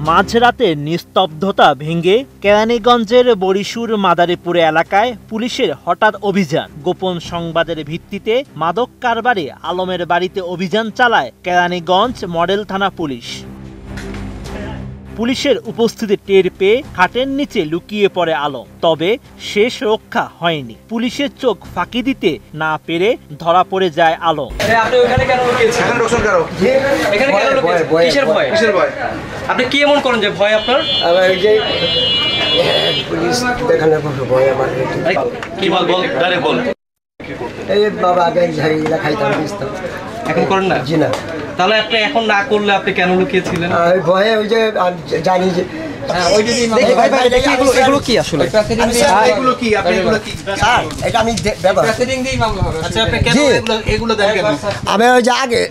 মাঝরাতে নিস্তব্ধতা ভেঙে কেরানীগঞ্জের বরিশুর মাদারীপুরে এলাকায় পুলিশের হঠাৎ অভিযান। গোপন সংবাদের ভিত্তিতে মাদক কারবারি আলমের বাড়িতে অভিযান চালায় কেরানীগঞ্জ মডেল থানা পুলিশ। পুলিশের উপস্থিতি টের পেয়ে খাটের নিচে লুকিয়ে পড়ে আলম, তবে শেষ রক্ষা হয়নি। পুলিশের চোখ ফাঁকি দিতে না পেরে ধরা পড়ে যায় আলম। আপনি কি এমন করেন যে ভয় আপনার? এখন করেন না? জি না। তাহলে আপনি এখন না করলে আপনি কেন লুকিয়েছিলেন? ভয়ে ওই যে জানি যে আমি ওই যে আগে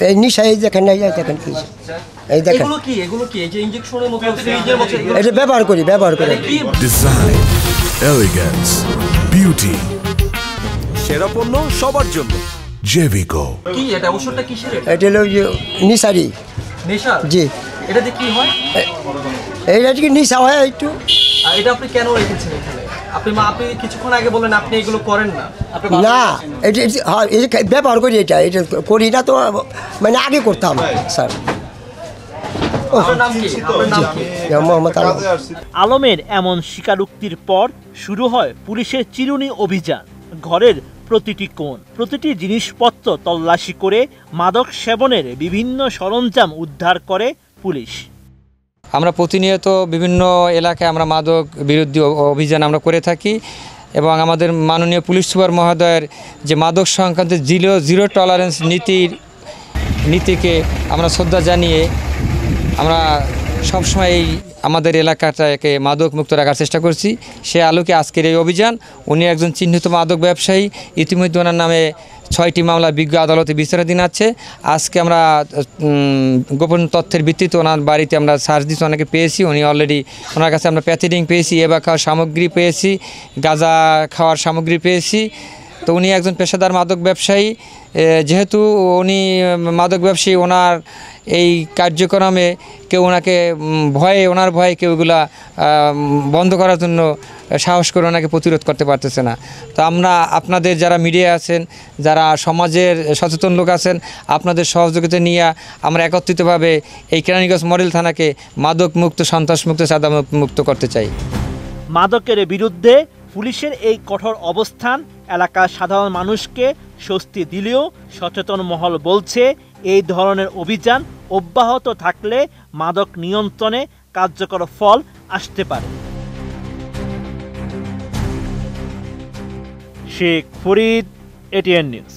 এই নিশাই দেখেন না, দেখেন কি এই দেখেন এটা ব্যবহার করি ডিজাইন, এলিগেন্স, বিউটি, সেরা পণ্য সবার জন্য জেভিকো। কি এটা? ওষুধটা কিসের? এটা হলো নিশারি। নেশা? জি। এটাতে কি হয়? এইটা কি নিশা হয় একটু। এটা আপনি কেন রেখেছেন এখানে? আপনি কিছুক্ষণ আগে বললেন আপনি এগুলো করেন না। না, এটা ব্যবহার করি, এটা করি না তো, মানে আগে করতাম স্যার। আলমের এমন স্বীকারোক্তির পর শুরু হয় পুলিশের চিরুনি অভিযান। ঘরের প্রতিটি কোণ, প্রতিটি জিনিসপত্র তল্লাশি করে মাদক সেবনের বিভিন্ন সরঞ্জাম উদ্ধার করে পুলিশ। আমরা প্রতিনিয়ত বিভিন্ন এলাকায় আমরা মাদক বিরোধী অভিযান আমরা করে থাকি এবং আমাদের মাননীয় পুলিশ সুপার মহোদয়ের যে মাদক সংক্রান্ত জিরো টলারেন্স নীতিকে আমরা শ্রদ্ধা জানিয়ে আমরা সবসময় এই আমাদের এলাকাটাকে মাদক মুক্ত রাখার চেষ্টা করছি। সে আলোকে আজকের এই অভিযান। উনি একজন চিহ্নিত মাদক ব্যবসায়ী। ইতিমধ্যে ওনার নামে 6টি মামলা বিজ্ঞ আদালতে বিচারাধীন আছে। আজকে আমরা গোপন তথ্যের ভিত্তিতে ওনার বাড়িতে আমরা সার্চ দিচ্ছি, ওনাকে পেয়েছি। উনি অলরেডি ওনার কাছে আমরা প্যাথেডিং পেয়েছি, এবা খাওয়ার সামগ্রী পেয়েছি, গাঁজা খাওয়ার সামগ্রী পেয়েছি। তো উনি একজন পেশাদার মাদক ব্যবসায়ী। যেহেতু উনি মাদক ব্যবসায়ী, ওনার এই কার্যক্রমে কেউ ওনাকে ওনার ভয়ে কেউ এগুলা বন্ধ করার জন্য সাহস করে ওনাকে প্রতিরোধ করতে পারতেছে না। তো আমরা আপনাদের যারা মিডিয়া আছেন, যারা সমাজের সচেতন লোক আছেন, আপনাদের সহযোগিতা নিয়ে আমরা একত্রিতভাবে এই কেরানীগঞ্জ মডেল থানাকে মাদক মুক্ত, সন্ত্রাস মুক্ত, চাঁদা মুক্ত করতে চাই। মাদকের বিরুদ্ধে পুলিশের এই কঠোর অবস্থান এলাকার সাধারণ মানুষকে স্বস্তি দিলেও সচেতন মহল বলছে এই ধরনের অভিযান অব্যাহত থাকলে মাদক নিয়ন্ত্রণে কার্যকর ফল আসতে পারে। Sheikh Farid, ATN news.